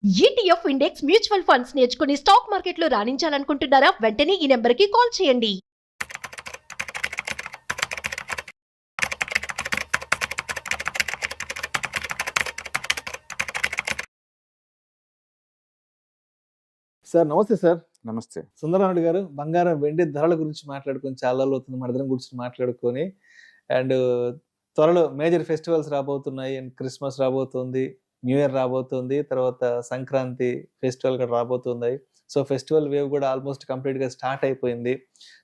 ETF index mutual funds నేర్చుకుని stock మార్కెట్లో రాణించాలనుకుంటున్నారా? వెంటనే ఈ నెంబర్కి కాల్ చేయండి. సార్ నమస్తే సార్. నమస్తే. సుందరరాముడు గారు, బంగారం వెండి ధరల గురించి మాట్లాడుకొని చాలా రోజులు అవుతుంది. మన ఇద్దరం గురించి మాట్లాడుకొని అండ్ త్వరలో మేజర్ ఫెస్టివల్స్ రాబోతున్నాయి. అండ్ క్రిస్మస్ రాబోతుంది, న్యూ ఇయర్ రాబోతుంది, తర్వాత సంక్రాంతి ఫెస్టివల్ కూడా రాబోతున్నాయి. సో ఫెస్టివల్ వేవ్ కూడా ఆల్మోస్ట్ కంప్లీట్గా స్టార్ట్ అయిపోయింది.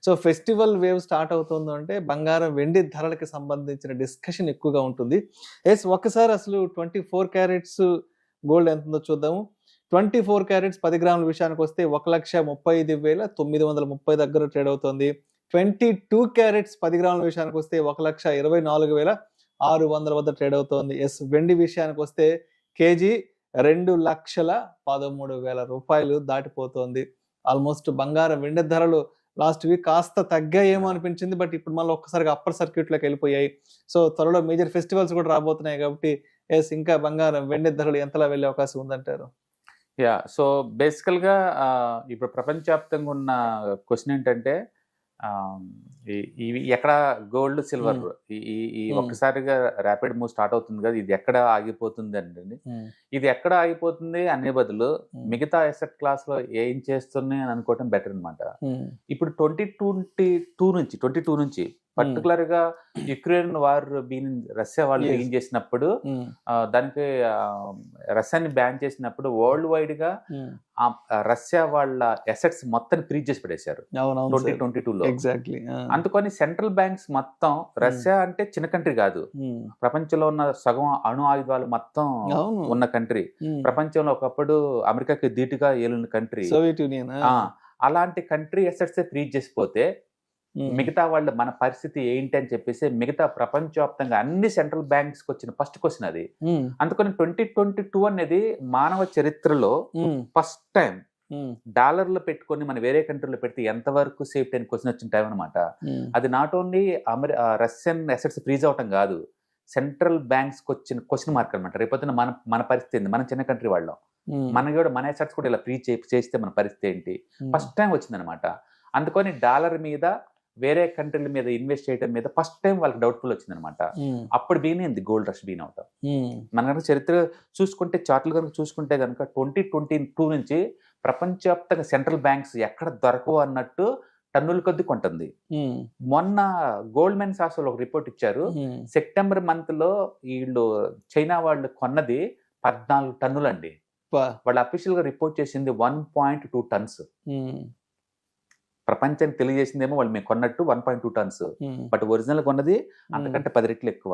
సో ఫెస్టివల్ వేవ్ స్టార్ట్ అవుతుంది అంటే బంగారం వెండి ధరలకి సంబంధించిన డిస్కషన్ ఎక్కువగా ఉంటుంది. ఒక్కసారి అసలు 24 క్యారెట్స్ గోల్డ్ ఎంత ఉందో చూద్దాము. 24 క్యారెట్స్ 10 గ్రాముల విషయానికి వస్తే 1,35,930 దగ్గర ట్రేడ్ అవుతుంది. 22 క్యారెట్స్ 10 గ్రాముల విషయానికి వస్తే 1,24,600 వద్ద ట్రేడ్ అవుతుంది. వెండి విషయానికి వస్తే కేజీ 2,13,000 రూపాయలు దాటిపోతుంది. ఆల్మోస్ట్ బంగారం వెండి ధరలు లాస్ట్ వీక్ కాస్త తగ్గాయేమో అనిపించింది, బట్ ఇప్పుడు మళ్ళీ ఒక్కసారిగా అప్పర్ సర్క్యూట్లోకి వెళ్ళిపోయాయి. సో త్వరలో మేజర్ ఫెస్టివల్స్ కూడా రాబోతున్నాయి కాబట్టి ఇంకా బంగారం వెండి ధరలు ఎంతలా వెళ్ళే అవకాశం ఉందంటారు? సో బేసికల్గా ఇప్పుడు ప్రపంచవ్యాప్తంగా ఉన్న క్వశ్చన్ ఏంటంటే ఇవి ఎక్కడ గోల్డ్ సిల్వర్ ఈ ఒక్కసారిగా ర్యాపిడ్ మూవ్ స్టార్ట్ అవుతుంది కదా, ఇది ఎక్కడ ఆగిపోతుంది అంటే ఇది ఎక్కడ ఆగిపోతుంది అనే బదులు మిగతా అసెట్ క్లాస్ లో ఏం చేస్తున్నాయి అని అనుకోవటం బెటర్ అనమాట. ఇప్పుడు 2022 నుంచి పర్టికులర్ గా యుక్రెయిన్ వార్ రష్యా వాళ్ళు ఏం చేసినప్పుడు దానికి రష్యాని బ్యాన్ చేసినప్పుడు వరల్డ్ వైడ్ గా రష్యా వాళ్ళ అసెట్స్ మొత్తం ఫ్రీజ్ చేసి పడేశారు 2022లో. అందుకని సెంట్రల్ బ్యాంక్స్ మొత్తం, రష్యా అంటే చిన్న కంట్రీ కాదు, ప్రపంచంలో ఉన్న సగం అణు ఆయుధాలు మొత్తం ఉన్న కంట్రీ, ప్రపంచంలో ఒకప్పుడు అమెరికాకి ధీటుగా ఏలిన కంట్రీ, సోవియట్ యూనియన్. అలాంటి కంట్రీ అసెట్స్ ఫ్రీజ్ చేసిపోతే మిగతా వాళ్ళు మన పరిస్థితి ఏంటి అని చెప్పేసి మిగతా ప్రపంచవ్యాప్తంగా అన్ని సెంట్రల్ బ్యాంక్స్ కి వచ్చిన ఫస్ట్ క్వశ్చన్ అది. అందుకని 2022 అనేది మానవ చరిత్రలో ఫస్ట్ టైం డాలర్లు పెట్టుకొని మనం వేరే కంట్రీలో పెడితే ఎంతవరకు సేఫ్టీ అని క్వశ్చన్ వచ్చిన టైం అనమాట. అది not only Russian assets freeze అవటం కాదు, సెంట్రల్ బ్యాంక్స్ కి వచ్చిన క్వశ్చన్ మార్క్ అనమాట. రేపొద్దున మన పరిస్థితి ఏంటి, మన చిన్న కంట్రీ వాళ్ళం, మన అసెట్స్ కూడా ఇలా ఫ్రీజ్ చేస్తే మన పరిస్థితి ఏంటి, ఫస్ట్ టైం వచ్చిందనమాట. అందుకని డాలర్ మీద వేరే కంట్రీల మీద ఇన్వెస్ట్ చేయడం మీద ఫస్ట్ టైం వాళ్ళకి డౌట్ఫుల్ వచ్చింది అనమాట. అప్పుడు బీనింది గోల్డ్ రష్ బీన్ అవుతాం. మన కనుక చరిత్ర చూసుకుంటే, చార్ట్లు కనుక చూసుకుంటే కనుక 2022 నుంచి ప్రపంచవ్యాప్తంగా సెంట్రల్ బ్యాంక్స్ ఎక్కడ దొరకవు అన్నట్టు టన్నుల కొద్ది కొంటుంది. మొన్న గోల్డ్మెన్ సాక్స్ ఒక రిపోర్ట్ ఇచ్చారు, సెప్టెంబర్ మంత్ లో వీళ్ళు చైనా వాళ్ళు కొన్నది 14 టన్నులు అండి. వాళ్ళు అఫీషియల్ గా రిపోర్ట్ చేసింది 1.2 టన్స్. ప్రపంచానికి తెలియజేసిందేమో వాళ్ళు మేము కొన్నట్టు 1.2 టన్స్, బట్ ఒరిజినల్ కొన్నది అంతకంటే 10 రెట్లు ఎక్కువ.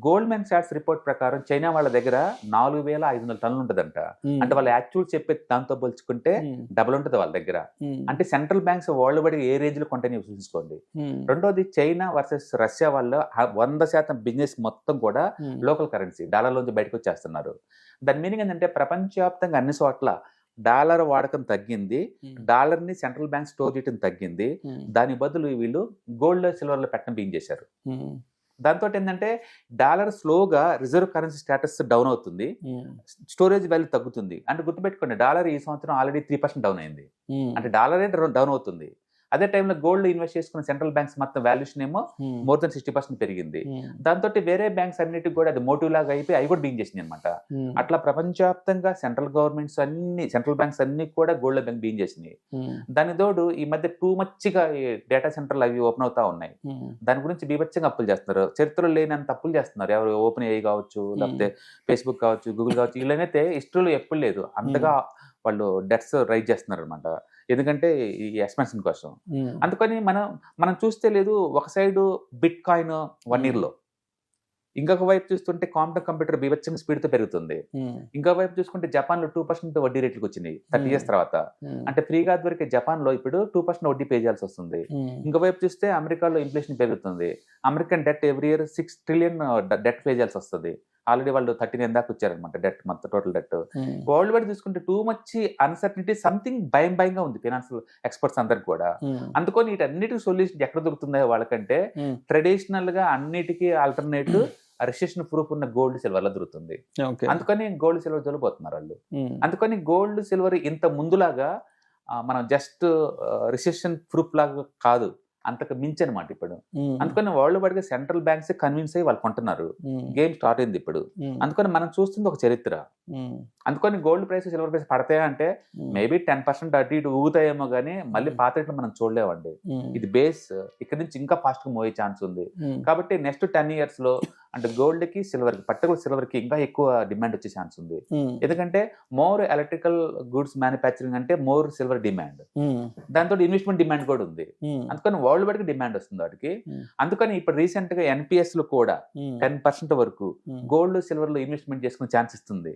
గోల్డ్మెన్ సాక్స్ రిపోర్ట్ ప్రకారం చైనా వాళ్ళ దగ్గర 4,500 టన్నులు ఉంటదంట. అంటే వాళ్ళు యాక్చువల్ చెప్పే దాంతో పోల్చుకుంటే డబుల్ ఉంటది వాళ్ళ దగ్గర. అంటే సెంట్రల్ బ్యాంక్స్ వరల్డ్ వైడ్ ఏ రేంజ్ లో కొంటే చూసుకోండి. రెండోది, చైనా వర్సెస్ రష్యా వాళ్ళు 100% బిజినెస్ మొత్తం కూడా లోకల్ కరెన్సీ డాలర్ లోంచి బయటకు వచ్చేస్తున్నారు. దాని మీనింగ్ ఏంటంటే ప్రపంచవ్యాప్తంగా అన్ని చోట్ల డాలర్ వాడకం తగ్గింది, డాలర్ ని సెంట్రల్ బ్యాంక్ స్టోర్ చేయడం తగ్గింది. దాని బదులు వీళ్ళు గోల్డ్ సిల్వర్ లో పెట్టడం బిగిన్ చేశారు. దాంతో ఏంటంటే డాలర్ స్లోగా రిజర్వ్ కరెన్సీ స్టేటస్ డౌన్ అవుతుంది, స్టోరేజ్ వాల్యూ తగ్గుతుంది. అంటే గుర్తుపెట్టుకోండి, డాలర్ ఈ సంవత్సరం ఆల్రెడీ 3% డౌన్ అయింది. అంటే డాలరే డౌన్ అవుతుంది. అదే టైంలో గోల్డ్ ఇన్వెస్ట్ చేసుకున్న సెంట్రల్ బ్యాంక్స్ మొత్తం వాల్యుయేషన్ ఏమో మోర్ దెన్ 60% పెరిగింది. దాంతో వేరే బ్యాంక్స్ అన్నిటికి కూడా అది మోటివ్ లాగా అయిపోయి అవి కూడా బిగిన్ చేసింది అనమాట. అట్లా ప్రపంచవ్యాప్తంగా సెంట్రల్ బ్యాంక్స్ అన్ని కూడా గోల్డ్ బ్యాంక్ బిగిన్ చేసినాయి. దాని తోడు ఈ మధ్య టూ మచ్గా డేటా సెంటర్లు అవి ఓపెన్ అవుతా ఉన్నాయి. దాని గురించి బీభత్సంగా అప్పులు చేస్తున్నారు, చరిత్రలో లేనంత అప్పులు చేస్తున్నారు. ఎవరు ఓపెన్ AI కావచ్చు, లేకపోతే ఫేస్బుక్ కావచ్చు, గూగుల్ కావచ్చు, వీళ్ళనైతే హిస్టరీలో ఎప్పుడు లేదు అంతగా వాళ్ళు డెట్స్ రైజ్ చేస్తున్నారు అనమాట. ఎందుకంటే ఈ ఎక్స్పెన్షన్ కోసం. అందుకని మనం చూస్తే లేదు, ఒక సైడ్ బిట్ కాయిన్ 1 year లో, ఇంకొక వైపు చూస్తుంటే క్వాంటమ్ కంప్యూటర్ బీభత్సంగా స్పీడ్ తో పెరుగుతుంది. ఇంకొక వైపు చూసుకుంటే జపాన్ లో 2% వడ్డీ రేట్లకు వచ్చినాయి 30 years తర్వాత. అంటే ఫ్రీగా దొరికే జపాన్ లో ఇప్పుడు 2% వడ్డీ పే చేయాల్సి వస్తుంది. ఇంకో వైపు చూస్తే అమెరికాలో ఇన్ఫ్లేషన్ పెరుగుతుంది. American debt every year 6 trillion debt pay చేయాల్సి వస్తుంది. ఆల్రెడీ వాళ్ళు 39 దాకా వచ్చారనమాట డెట్, మొత్తం టోటల్ డెట్. వరల్డ్ వైడ్ చూసుకుంటే టూ మచ్ అన్సర్టనిటీ, సంథింగ్ భయంగా ఉంది ఫైనాన్షియల్ ఎక్స్పర్ట్స్ అందరికి కూడా. అందుకని వీటన్నిటికి సొల్యూషన్ ఎక్కడ దొరుకుతుందో వాళ్ళకంటే ట్రెడిషనల్ గా అన్నిటికీ ఆల్టర్నేటివ్ రిసెషన్ ప్రూఫ్ ఉన్న గోల్డ్ సిల్వర్ లో దొరుకుతుంది. ఓకే. అందుకని గోల్డ్ సిల్వర్ జోలిపోతున్నారు వాళ్ళు. అందుకని గోల్డ్ సిల్వర్ ఇంత ముందులాగా మనం జస్ట్ రిసెషన్ ప్రూఫ్ లాగా కాదు, అంతకు మించి అనమాట ఇప్పుడు. అందుకని వరల్డ్ వైడ్ గా సెంట్రల్ బ్యాంక్స్ కన్విన్స్ అయ్యి వాళ్ళు కొంటున్నారు. గేమ్ స్టార్ట్ అయింది ఇప్పుడు. అందుకని మనం చూస్తుంది ఒక చరిత్ర. అందుకని గోల్డ్ ప్రైస్ సిల్వర్ ప్రైస్ పడతాయా అంటే మేబీ 10% అటు ఇటు ఊగుతాయేమో కానీ మళ్ళీ పాత రేట్లు మనం చూడలేమండి. ఇది బేస్, ఇక్కడ నుంచి ఇంకా ఫాస్ట్ గా మోయే ఛాన్స్ ఉంది. కాబట్టి నెక్స్ట్ 10 years లో అంటే గోల్డ్ కి సిల్వర్ కి, పర్టికులర్ సిల్వర్ కి ఇంకా ఎక్కువ డిమాండ్ వచ్చే ఛాన్స్ ఉంది. ఎందుకంటే మోర్ ఎలక్ట్రికల్ గుడ్స్ మ్యానుఫ్యాక్చరింగ్ అంటే మోర్ సిల్వర్ డిమాండ్, దాంతో ఇన్వెస్ట్మెంట్ డిమాండ్ కూడా ఉంది. అందుకని వరల్డ్ వైడ్ గా డిమాండ్ వస్తుంది వాటికి. అందుకని ఇప్పుడు రీసెంట్ గా NPS లో కూడా 10% వరకు గోల్డ్ సిల్వర్ లో ఇన్వెస్ట్మెంట్ చేసుకునే ఛాన్స్ ఇస్తుంది.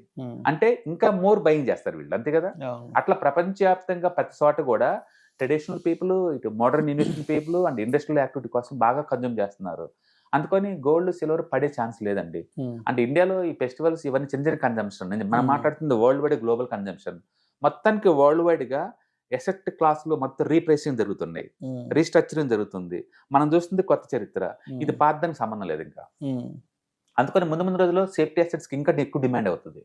అంటే ఇంకా మోర్ బయింగ్ చేస్తారు వీళ్ళు, అంతే కదా. అట్లా ప్రపంచవ్యాప్తంగా ప్రతి చోట కూడా ట్రెడిషనల్ పీపుల్, ఇటు modern investment people and industrial activity కోసం బాగా కన్జ్యూమ్ చేస్తున్నారు. అందుకని గోల్డ్ సిల్వర్ పడే ఛాన్స్ లేదండి. అంటే ఇండియాలో ఈ ఫెస్టివల్స్ ఇవన్నీ చిన్న చిన్న కన్జంప్షన్, మనం మాట్లాడుతుంది వరల్డ్ వైడ్ గ్లోబల్ కన్జంప్షన్. మొత్తానికి వరల్డ్ వైడ్ గా ఎసెట్ క్లాస్ లో మొత్తం రీప్రైసింగ్ జరుగుతున్నాయి, రీస్ట్రక్చరింగ్ జరుగుతుంది. మనం చూస్తుంది కొత్త చరిత్ర, ఇది పాతదానికి సంబంధం లేదు ఇంకా. అందుకని ముందు ముందు రోజుల్లో సేఫ్టీ అసెట్స్ కి ఇంకా ఎక్కువ డిమాండ్ అవుతుంది.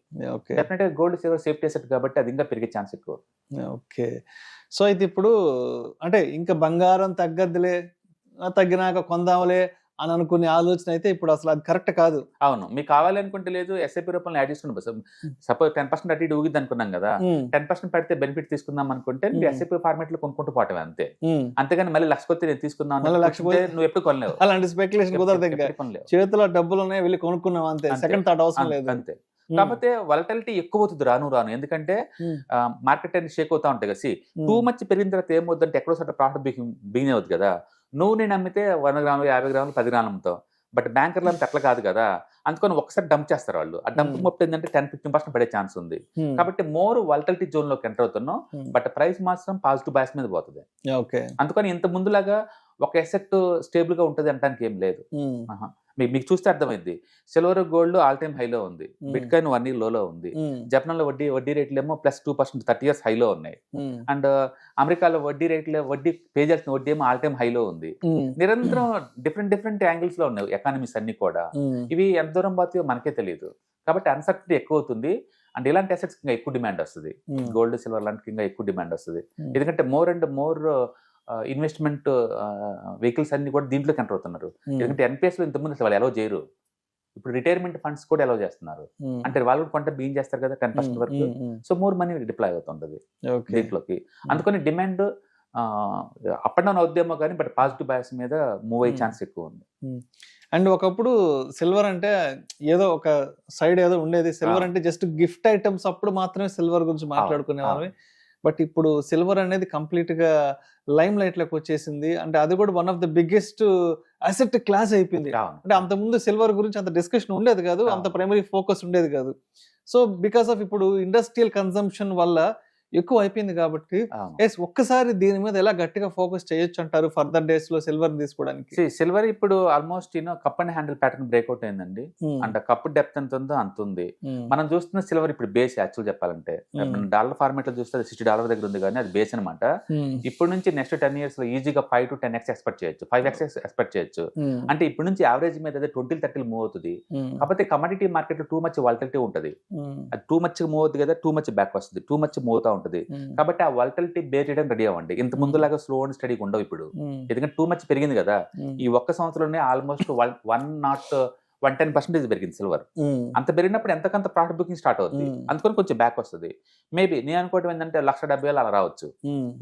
డెఫినెట్ గా గోల్డ్ సిల్వర్ సేఫ్టీ అసెట్ కాబట్టి అది ఇంకా పెరిగే ఛాన్స్ ఎక్కువ. ఓకే. సో ఇది ఇప్పుడు అంటే ఇంకా బంగారం తగ్గదులే, తగ్గినాక కొందాంలే అని అనుకునే ఆలోచన అయితే ఇప్పుడు అసలు అది కరెక్ట్ కాదు. అవును, మీకు కావాలి అనుకుంటే లేదు, ఎస్ఐపి రూపంలో యాడ్ చేసుకుని సపోజ్ 10% అటు ఇటు ఊగిద్ది అనుకున్నాం కదా, 10% పెడితే బెనిఫిట్ తీసుకుందాం అనుకుంటే మీరు ఎస్ఐపి ఫార్మేట్ లో కొనుక్కుంటూ పోవటమే అంతే. అంతేగాని మళ్ళీ లక్ష కొత్త నేను తీసుకుందాం నువ్వు ఎప్పుడు కొనలేవు. అలాంటి స్పెక్యులేషన్ కుదరదు. ఇంకా చేతిలో డబ్బులు ఉన్నాయి, వెళ్ళి కొనుక్కున్నాం అంతే, సెకండ్ థాట్ అవసరం లేదు అంతే. కాకపోతే వాలటిలిటీ ఎక్కువ అవుతుంది రాను రాను, ఎందుకంటే మార్కెట్ అనేది షేక్ అవుతా ఉంటాయి కదా. టూ మచ్ పెరిగిన తర్వాత ఏమవుతుందంటే ఎక్కడో సైడ్ ప్రాఫిట్ బిగిన్ అవుతుంది కదా. నువ్వు నేను అమ్మితే 100 గ్రాములు 50 గ్రాములు 10 గ్రాములు అమ్ముతావు, బట్ బ్యాంకర్లు అంతా అట్లా కాదు కదా. అందుకని ఒకసారి డంప్ చేస్తారు వాళ్ళు. ఆ డంప్ మొత్తం ఏంటంటే 10-15% పడే ఛాన్స్ ఉంది. కాబట్టి మోర్ వాలటిలిటీ జోన్ లోకి ఎంటర్ అవుతున్నాం, బట్ ప్రైస్ మాత్రం పాజిటివ్ బయాస్ మీద పోతుంది. అందుకని ఇంత ముందులాగా ఒక ఎసెట్ స్టేబుల్ గా ఉంటది అంటానికి ఏం లేదు. మీకు చూస్తే అర్థమైంది, సిల్వర్ గోల్డ్ ఆల్ టైమ్ హైలో ఉంది, బిట్ కాయిన్ 1 year లోలో ఉంది, జపాన్ లో వడ్డీ రేట్లు ఏమో +2% 30 years హైలో ఉన్నాయి, అండ్ అమెరికాలో వడ్డీ పే చేసిన వడ్డీ ఏమో ఆల్ టైమ్ హైలో ఉంది. నిరంతరం డిఫరెంట్ యాంగిల్స్ లో ఉన్నాయి ఎకానమీస్ అన్ని కూడా. ఇవి ఎంత దూరం పోతాయో మనకే తెలియదు. కాబట్టి అన్సర్టనిటీ ఎక్కువ అవుతుంది. అండ్ ఇలాంటి అసెట్స్ ఇంకా ఎక్కువ డిమాండ్ వస్తుంది, గోల్డ్ సిల్వర్ లాంటి ఇంకా ఎక్కువ డిమాండ్ వస్తుంది. ఎందుకంటే more and more investment vehicles అన్ని కూడా దీంట్లోకి ఎంటర్ అవుతున్నారు. ఎందుకంటే NPS లో ఇంతకుముందు వాళ్ళు ఎలా చేయరు, ఇప్పుడు రిటైర్మెంట్ ఫండ్స్ కూడా ఎలా చేస్తున్నారు. అంటే వాళ్ళు కొంత బిగిన్ చేస్తారు కదా 10% వరకు, సో మోర్ మనీ డిప్లాయ్ అవుతుంటది దీంట్లోకి. అందుకని డిమాండ్ అప్ అండ్ డౌన్ అవుద్దేమో కానీ బట్ పాజిటివ్ బయాస్ మీద మూవ్ అయ్యే ఛాన్స్ ఎక్కువ ఉంది. అండ్ ఒకప్పుడు సిల్వర్ అంటే ఏదో ఒక సైడ్ ఏదో ఉండేది, సిల్వర్ అంటే జస్ట్ గిఫ్ట్ ఐటమ్స్ అప్పుడు మాత్రమే సిల్వర్ గురించి మాట్లాడుకునే వాళ్ళవి. బట్ ఇప్పుడు సిల్వర్ అనేది కంప్లీట్ గా లైమ్ లైట్ లోకి వచ్చేసింది. అంటే అది కూడా one of the biggest asset class అయిపోయింది. అంటే అంత ముందు సిల్వర్ గురించి అంత డిస్కషన్ ఉండేది కాదు, అంత ప్రైమరీ ఫోకస్ ఉండేది కాదు. సో బికాస్ ఆఫ్ ఇప్పుడు ఇండస్ట్రియల్ కన్సంప్షన్ వల్ల ఎక్కువ అయిపోయింది కాబట్టి ఒక్కసారి దీని మీద ఎలా గట్టిగా ఫోకస్ చేయొచ్చు అంటారు ఫర్దర్ డేస్ లో సిల్వర్ తీసుకోవడానికి? సిల్వర్ ఇప్పుడు almost cup and handle pattern breakout అయిందండి. అండ్ కప్ డెప్త్ ఎంత ఉందో అంత ఉంది. మనం చూస్తున్న సిల్వర్ ఇప్పుడు బేస్ యాక్చువల్ చెప్పాలంటే డాలర్ ఫార్మేట్ లో చూస్తే $60 దగ్గర ఉంది కానీ అది బేస్ అనమాట. ఇప్పుడు నుంచి నెక్స్ట్ 10 years లో ఈజీగా 5 to 10x ఎక్స్పెక్ట్ చేయొచ్చు, 5x ఎక్స్పెక్ట్ చేయొచ్చు. అంటే ఇప్పుడు నుంచి యావరేజ్ మీద 20-30 మూవ్ అవుతుంది. కాకపోతే కమోడిటీ మార్కెట్ లో టూ మచ్ వాలటిలిటీ ఉంటుంది. అది టూ మచ్ మూవ్ అవుతుంది కదా, టూ మచ్ బ్యాక్ వస్తుంది, టూ మచ్ మూవ్ అవుతా ఉంటుంది. కాబట్టి ఆ వాలటిలిటీ బేర్ చేయడం రెడీ అవ్వండి. ఇంత ముందులాగా స్లో అండ్ స్టడీగా ఉండవు ఇప్పుడు, ఎందుకంటే టూ మచ్ పెరిగింది కదా. ఈ ఒక్క సంవత్సరంలోనే ఆల్మోస్ట్ 110% పెరిగింది సిల్వర్. అంత పెరిగినప్పుడు ఎంతకంత ప్రాఫిట్ బుకింగ్ స్టార్ట్ అవుతుంది. అందుకని కొంచెం బ్యాక్ వస్తుంది. మేబీ నేను అనుకోవడం ఏంటంటే 1,70,000 అలా రావచ్చు.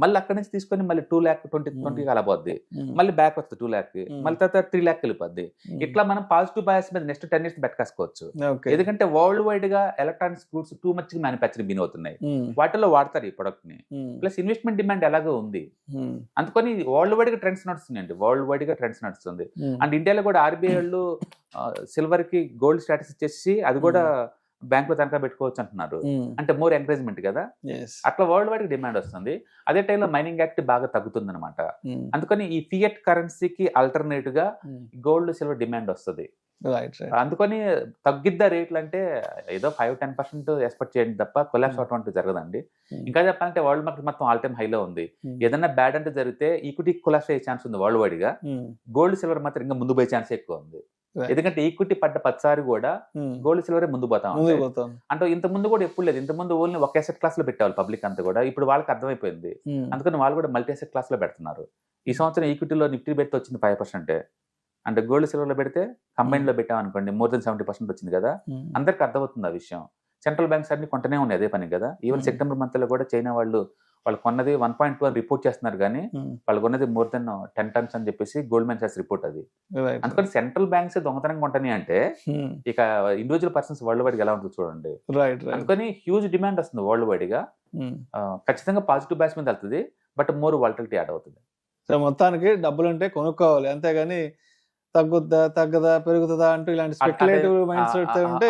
మళ్ళీ అక్కడి నుంచి తీసుకొని మళ్ళీ 2,20,20 అలా పోద్ది, మళ్ళీ బ్యాక్ వస్తుంది 2 lakh, మళ్ళీ తర్వాత 3 lakh వెళ్ళిపోద్ది. ఇట్లా మనం పాజిటివ్ బయాస్ మీద నెక్స్ట్ 10 years బెట్కాసుకోవచ్చు. ఎందుకంటే వరల్డ్ వైడ్ గా electronics goods too much manufacturing బిన్ అవుతున్నాయి, వాటిలో వాడతారు ఈ ప్రొడక్ట్ ని. ప్లస్ ఇన్వెస్ట్మెంట్ డిమాండ్ ఎలాగో ఉంది. అందుకని వరల్డ్ వైడ్ గా ట్రెండ్స్ నడుస్తుంది, వరల్డ్ వైడ్ గా ట్రెండ్స్ నడుస్తుంది. అండ్ ఇండియాలో కూడా RBI వాళ్ళు సిల్వర్ కి గోల్డ్ స్టేటస్ ఇచ్చేసి అది కూడా బ్యాంక్ లో తనఖా పెట్టుకోవచ్చు అంటున్నారు. అంటే మోర్ ఎంకరేజ్మెంట్ కదా. అట్లా వరల్డ్ వైడ్ డిమాండ్ వస్తుంది. అదే టైంలో మైనింగ్ యాక్టివిటీ బాగా తగ్గుతుంది అనమాట. అందుకని ఈ ఫియట్ కరెన్సీకి ఆల్టర్నేటివ్ గా గోల్డ్ సిల్వర్ డిమాండ్ వస్తుంది. అందుకని తగ్గిద్దా రేట్లు అంటే ఏదో 5-10% ఎక్స్పెక్ట్ చేయండి తప్ప కొలాప్స్ అటువంటి జరగదండి. ఇంకా చెప్పాలంటే వరల్డ్ మార్కెట్ మొత్తం ఆల్ టైమ్ హైలో ఉంది. ఏదైనా బ్యాడ్ అంటే జరిగితే ఈక్విటీ కొలాప్స్ అయ్యే ఛాన్స్ ఉంది వరల్డ్ వైడ్ గా. గోల్డ్ సిల్వర్ మాత్రం ఇంకా ముందు పోయే ఛాన్స్ ఎక్కువ ఉంది. ఎందుకంటే ఈక్విటీ పడ్డ ప్రతిసారి కూడా గోల్డ్ సిల్వరే ముందు పోతా ముందుకు ఉంటాయి. పోతాం. అంటే ఇంత ముందు కూడా ఎప్పుడు లేదు, ఇంత ముందు ఓన్లీ ఒక అసెట్ క్లాస్ లో పెట్టేవాళ్ళు పబ్లిక్ అంతా కూడా. ఇప్పుడు వాళ్ళకి అర్థమైపోయింది, అందుకని వాళ్ళు కూడా మల్టీ అసెట్ క్లాస్ లో పెడుతున్నారు. ఈ సంవత్సరం ఈక్విటీలో నిఫ్టీ పెడితే వచ్చింది 5%, అంటే గోల్డ్ సిల్వర్ లో పెడితే కంబైన్ లో పెట్టాం అనుకోండి మోర్ దెన్ 70% వచ్చింది కదా. అందరికి అర్థమవుతుంది ఆ విషయం. సెంట్రల్ బ్యాంక్స్ అన్ని కొంటనే ఉన్నాయి అదే పని కదా. ఈవెన్ సెప్టెంబర్ మంత్ లో కూడా చైనా వాళ్ళు కొన్నది 1.2 అని రిపోర్ట్ చేస్తున్నారు, కానీ వాళ్ళు కొన్నది మోర్ దెన్ 10 tons అని చెప్పేసి గోల్డ్మెన్ సాక్స్ రిపోర్ట్ అది. అందుకని సెంట్రల్ బ్యాంక్స్ దొంగతనంగా కొంటాయి అంటే ఇక ఇండివిజువల్ పర్సన్స్ వరల్డ్ వైడ్ ఎలా ఉంటుంది చూడండి. అందుకని హ్యూజ్ డిమాండ్ వస్తుంది వరల్డ్ వైడ్ గా. ఖచ్చితంగా పాజిటివ్ బ్యాచ్ మీద వెళ్తుంది, బట్ మోర్ వాలటిలిటీ యాడ్ అవుతుంది. సో మొత్తానికి డబ్బులు ఉంటే కొనుక్కోవాలి, అంతేగాని తగ్గదా పెరుగుతుందా అంటూ ఇలాంటి స్పెక్యులేటివ్ మైండ్ సెట్ ఉంటే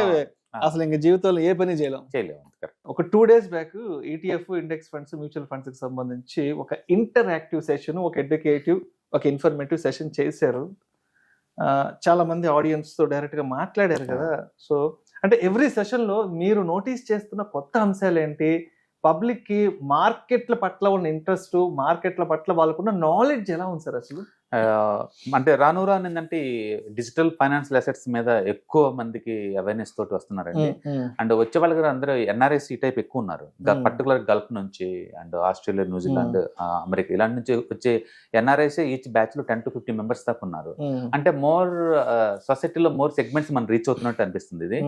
అసలు ఇంకా జీవితంలో ఏ పని చేయలేము. ఒక 2 days back ETF index funds mutual funds కి సంబంధించి ఒక ఇంటరాక్టివ్ సెషన్, ఒక ఎడ్యుకేటివ్, ఒక ఇన్ఫర్మేటివ్ సెషన్ చేశారు. చాలా మంది ఆడియన్స్ తో డైరెక్ట్ గా మాట్లాడారు కదా. సో అంటే ఎవ్రీ సెషన్ లో మీరు నోటీస్ చేస్తున్న కొత్త అంశాలు ఏంటి, పబ్లిక్ కి మార్కెట్ల పట్ల ఉన్న ఇంట్రెస్ట్, మార్కెట్ల పట్ల వాళ్ళకున్న నాలెడ్జ్ ఎలా ఉంది సార్ అసలు? అంటే రాను రాను ఏంటంటే డిజిటల్ ఫైనాన్షియల్ అసెట్స్ మీద ఎక్కువ మందికి అవేర్నెస్ తోటి వస్తున్నారండి. అండ్ వచ్చే వాళ్ళ దగ్గర అందరూ ఎన్ఆర్ఐస్ ఈ టైప్ ఎక్కువ ఉన్నారు, పర్టికులర్ గల్ఫ్ నుంచి అండ్ ఆస్ట్రేలియా, న్యూజిలాండ్, అమెరికా ఇలాంటి నుంచి వచ్చే ఎన్ఆర్ఐస్ ఈచ్ బ్యాచ్ లో 10 to 15 members దాకా ఉన్నారు. అంటే మోర్ సొసైటీలో మోర్ సెగ్మెంట్స్ మనం రీచ్ అవుతున్నట్టు అనిపిస్తుంది ఇది.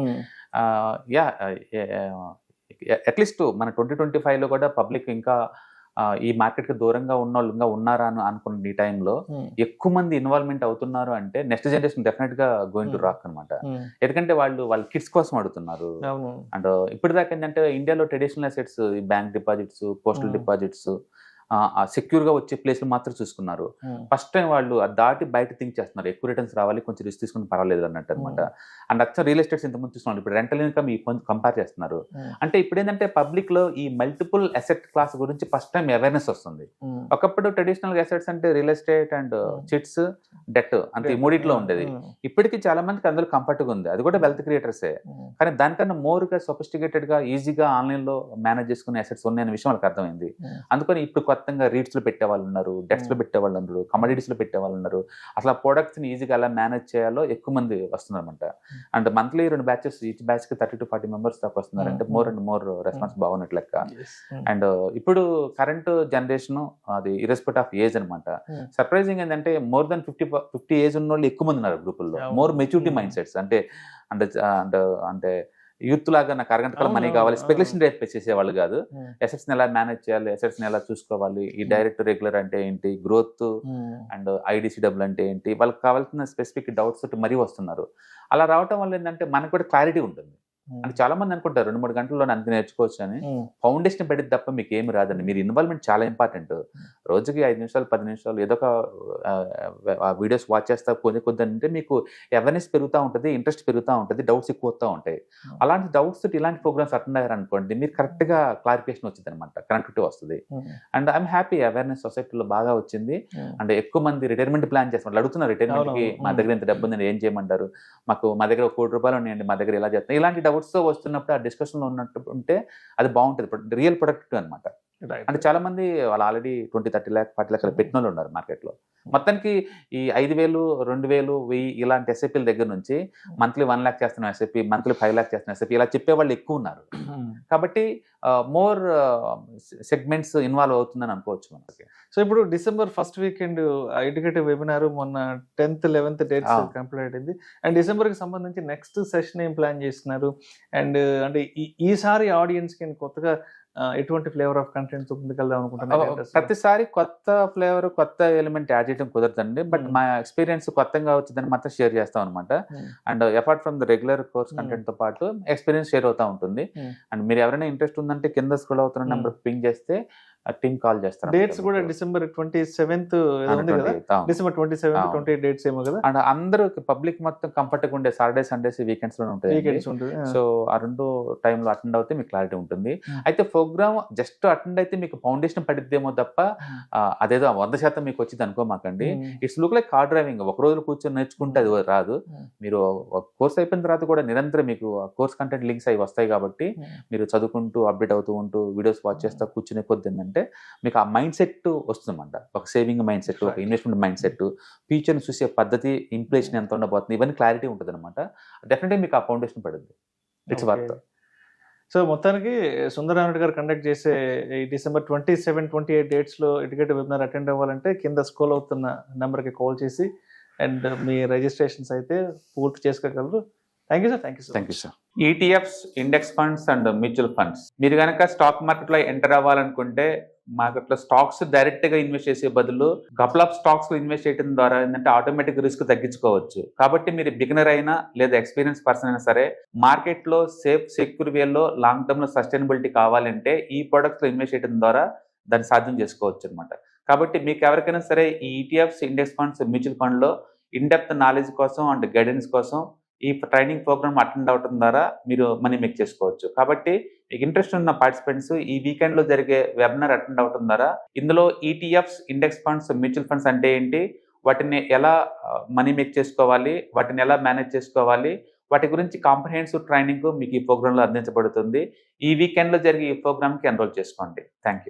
అట్లీస్ట్ మన 2025 లో కూడా పబ్లిక్ ఇంకా ఈ మార్కెట్ కి దూరంగా ఉన్న వాళ్ళు ఇంకా ఉన్నారా అని అనుకున్న ఈ టైంలో ఎక్కువ మంది ఇన్వాల్వ్మెంట్ అవుతున్నారు అంటే నెక్స్ట్ జనరేషన్ డెఫినెట్ గా గోయింగ్ టు రాక్ అనమాట. ఎందుకంటే వాళ్ళ కిడ్స్ కోసం అడుగుతున్నారు. అండ్ ఇప్పటిదాకా ఏంటంటే ఇండియాలో traditional assets, bank deposits, postal deposits, secure గా వచ్చే ప్లేస్లు మాత్రం చూసుకున్నారు. ఫస్ట్ టైం వాళ్ళు దాటి బయట థింక్ చేస్తున్నారు, ఎక్కువ రిటర్న్స్ రావాలి, కొంచెం రిస్క్ తీసుకుని పర్వాలేదు అన్నట్టు అనమాట. అండ్ అచ్చం రియల్ ఎస్టేట్స్ ఇంతకుముందు చూస్తున్నారు, ఇప్పుడు రెంటల్ ఇన్కమ్ ఈ కంపేర్ చేస్తున్నారు. అంటే ఇప్పుడు ఏంటంటే పబ్లిక్ లో ఈ మల్టిపుల్ అసెట్ క్లాస్ గురించి ఫస్ట్ టైం అవేర్నెస్ వస్తుంది. ఒకప్పుడు ట్రెడిషనల్ అసెట్స్ అంటే real estate and chits, debt అంతే ఈ మూడిట్లో ఉండేది. ఇప్పటికీ చాలా మందికి అందులో కంఫర్ట్ గా ఉంది, అది కూడా వెల్త్ క్రియేటర్సే. కానీ దానికన్నా మోర్ గా సొఫిస్టికేటెడ్ గా ఈజీగా ఆన్లైన్ లో మేనేజ్ చేసుకునే అసెట్స్ ఉన్నాయనే విషయం వాళ్ళకి అర్థమైంది. అందుకని ఇప్పుడు కొత్తగా రీట్స్ లో పెట్టే వాళ్ళు ఉన్నారు, డెట్స్ లో పెట్టే వాళ్ళు ఉన్నారు, కమోడిటీస్ లో పెట్టే వాళ్ళు ఉన్నారు. అసలు ఆ ప్రొడక్ట్స్ ని ఈజీగా ఎలా మేనేజ్ చేయాలో ఎక్కువ మంది వస్తున్నారు అనమాట. And monthly 2 batches, each batch కి 30 to 40 members దాకా వస్తున్నారు. అంటే మోర్ అండ్ మోర్ రెస్పాన్స్ బాగున్నట్లు లెక్క. అండ్ ఇప్పుడు కరెంట్ జనరేషన్ అది ఇర్రెస్పెక్ట్ ఆఫ్ ఏజ్ అనమాట. సర్ప్రైజింగ్ ఏంటంటే మోర్ దెన్ 50 ఏజ్ ఉన్న వాళ్ళు ఎక్కువ మంది ఉన్నారు గ్రూపుల్లో. మోర్ మెచ్యూరిటీ మైండ్ సెట్స్, అంటే అంటే యూత్ లాగా నాకు అరగంటకాల మనీ కావాలి, స్పెక్యులేషన్ రేట్ పే చేసేవాళ్ళు కాదు. అసెట్స్ ని ఎలా మేనేజ్ చేయాలి, అసెట్స్ ని ఎలా చూసుకోవాలి, ఈ డైరెక్ట్ రెగ్యులర్ అంటే ఏంటి, గ్రోత్ అండ్ IDCW అంటే ఏంటి, వాళ్ళకి కావాల్సిన స్పెసిఫిక్ డౌట్స్ తోటి మరీ వస్తున్నారు. అలా రావటం వల్ల ఏంటంటే మనకు కూడా క్లారిటీ ఉంటుంది. అంటే చాలా మంది అనుకుంటారు 2-3 గంటల్లో అంత నేర్చుకోవచ్చు అని. ఫౌండేషన్ పెడితే తప్ప మీకు ఏమి రాదండి. మీరు ఇన్వాల్వ్మెంట్ చాలా ఇంపార్టెంట్. రోజుకి 5 నిమిషాలు 10 నిమిషాలు ఏదో ఒక వీడియోస్ వాచ్ చేస్తా కొద్ది అంటే మీకు అవేర్నెస్ పెరుగుతూ ఉంటుంది, ఇంట్రెస్ట్ పెరుగుతూ ఉంటుంది, డౌట్స్ ఎక్కువ వస్తూ ఉంటాయి. అలాంటి డౌట్స్ ఇలాంటి ప్రోగ్రామ్స్ అటెండ్ అయ్యారనుకోండి, మీరు కరెక్ట్ గా క్లారిఫికేషన్ వచ్చింది అనమాట, కనెక్టివిటీ వస్తుంది. అండ్ ఐఎమ్ హ్యాపీ అవేర్నెస్ సొసైటీలో బాగా వచ్చింది. అంటే ఎక్కువ మంది రిటైర్మెంట్ ప్లాన్ చేస్తున్నారు, అడుగుతున్నారు రిటైర్మెంట్ కి మా దగ్గర ఇంత డబ్బు ఉంది, ఏం చేయమంటారు, మాకు మా దగ్గర 1 కోటి రూపాయలు ఉన్నాయండి, మా దగ్గర ఇలా చేస్తాం. ఇలాంటి డౌట్స్ తో వస్తున్నప్పుడు ఆ డిస్కషన్ లో ఉన్నట్టు ఉంటే అది బాగుంటుంది, రియల్ ప్రొడక్టివ్ అనమాట. అంటే చాలా మంది వాళ్ళు ఆల్రెడీ 20, 30 lakh 40 lakh పెట్టిన వాళ్ళు ఉన్నారు మార్కెట్ లో. మొత్తానికి ఈ 5,000, 2,000, 1,000 ఇలాంటి ఎస్ఐపీల దగ్గర నుంచి మంత్లీ 1 lakh చేస్తున్న ఎస్ఐపీ, మంత్లీ 5 lakh చేస్తున్న ఎస్ఐపీ ఇలా చెప్పే వాళ్ళు ఎక్కువ ఉన్నారు. కాబట్టి మోర్ సెగ్మెంట్స్ ఇన్వాల్వ్ అవుతుందని అనుకోవచ్చు మనకి. సో ఇప్పుడు December 1st weekend educative webinar మొన్న 10th, 11th డేట్స్ కంప్లీట్ అయింది. అండ్ డిసెంబర్ కి సంబంధించి నెక్స్ట్ సెషన్ ఏం ప్లాన్ చేస్తున్నారు? అండ్ అంటే ఈసారి ఆడియన్స్ కి కొత్తగా ఎటువంటి ఫ్లేవర్ ఆఫ్ కంటెంట్ ముందుకెళ్దాం అనుకుంటున్నారు? ప్రతిసారి కొత్త ఫ్లేవర్, కొత్త ఎలిమెంట్ యాడ్ చేయడం కుదరదండి. బట్ మా ఎక్స్పీరియన్స్ కొత్తగా వచ్చిందని మాత్రం షేర్ చేస్తాం అనమాట. And apart from the regular course content తో పాటు ఎక్స్పీరియన్స్ షేర్ అవుతా ఉంటుంది. అండ్ మీరు ఎవరైనా ఇంట్రెస్ట్ ఉందంటే కింద స్క్రోల్ అవుతున్న నెంబర్ పింగ్ చేస్తే టీమ్ కాల్ చేస్తారు. డేట్స్ కూడా December 27th ఉంది కదా, December 27th 28 డేట్స్ ఏమో కదా. అండ్ అందరూ పబ్లిక్ మొత్తం కంఫర్ట్ గా ఉండే సాటర్డే, సండేస్, వీకెండ్స్ లో ఉంటాయి. సో ఆ 2 టైంలో అటెండ్ అవుతే మీకు క్లారిటీ ఉంటుంది. అయితే ప్రోగ్రామ్ జస్ట్ అటెండ్ అయితే మీకు ఫౌండేషన్ పడిద్దేమో తప్ప అదేదో 100% మీకు వచ్చింది అనుకోమాకండి. It's look like car driving. ఒక రోజు కూర్చొని నేర్చుకుంటే అది రాదు. మీరు కోర్స్ అయిపోయిన తర్వాత కూడా నిరంతరం మీకు కోర్స్ కంటెంట్ లింక్స్ అవి వస్తాయి కాబట్టి మీరు చదువుకుంటూ అప్డేట్ అవుతూ ఉంటూ వీడియోస్ వాచ్ చేస్తా కూర్చునే కొద్ది ఏంటంటే మీకు ఆ మైండ్ సెట్ వస్తుందన్నమాట. ఒక సేవింగ్ మైండ్ సెట్, ఒక ఇన్వెస్ట్మెంట్ మైండ్ సెట్, ఫ్యూచర్ని చూసే పద్ధతి, ఇన్ఫ్లేషన్ ఎంత ఉండబోతుంది, ఇవన్నీ క్లారిటీ ఉంటుంది అనమాట. డెఫినెట్గా మీకు ఆ ఫౌండేషన్ పడుతుంది. It's worth. సో మొత్తానికి సుందరరామరెడ్డి గారు కండక్ట్ చేసే ఈ December 27, 28 డేట్స్లో ఎడ్యుకేటివ్ వెబినార్ అటెండ్ అవ్వాలంటే కింద స్క్రోల్ అవుతున్న నెంబర్కి కాల్ చేసి అండ్ మీ రిజిస్ట్రేషన్స్ అయితే పూర్తి చేసుకోగలరు. Thank you sir. Thank you sir. ETFs, index funds and mutual funds. మీరు కనుక స్టాక్ మార్కెట్లో ఎంటర్ అవ్వాలనుకుంటే మార్కెట్లో స్టాక్స్ డైరెక్ట్ గా ఇన్వెస్ట్ చేసే బదులు కపుల్ ఆఫ్ స్టాక్స్ ఇన్వెస్ట్ చేయడం ద్వారా ఏంటంటే ఆటోమేటిక్ రిస్క్ తగ్గించుకోవచ్చు. కాబట్టి మీరు బిగినర్ అయినా లేదా ఎక్స్పీరియన్స్ పర్సన్ అయినా సరే మార్కెట్లో సేఫ్ సెక్యూర్ వేలో లాంగ్ టర్మ్ లో సస్టైనబిలిటీ కావాలంటే ఈ ప్రొడక్ట్స్ లో ఇన్వెస్ట్ చేయడం ద్వారా దాన్ని సాధ్యం చేసుకోవచ్చు అనమాట. కాబట్టి మీకు ఎవరికైనా సరే ఈ ETFs, index funds, mutual fund లో ఇన్ డెప్త్ నాలెడ్జ్ కోసం అండ్ గైడెన్స్ కోసం ఈ ట్రైనింగ్ ప్రోగ్రామ్ అటెండ్ అవడం ద్వారా మీరు మనీ మేక్ చేసుకోవచ్చు. కాబట్టి మీకు ఇంట్రెస్ట్ ఉన్న పార్టిసిపెంట్స్ ఈ వీకెండ్ లో జరిగే వెబినార్ అటెండ్ అవడం ద్వారా ఇందులో ETFs, index funds, mutual funds అంటే ఏంటి, వాటిని ఎలా మనీ మేక్ చేసుకోవాలి, వాటిని ఎలా మేనేజ్ చేసుకోవాలి, వాటి గురించి కాంప్రహెన్సివ్ ట్రైనింగ్ మీకు ఈ ప్రోగ్రామ్ లో అందించబడుతుంది. ఈ వీకెండ్ లో జరిగే ఈ ప్రోగ్రామ్ కి ఎన్రోల్ చేసుకోండి. Thank you.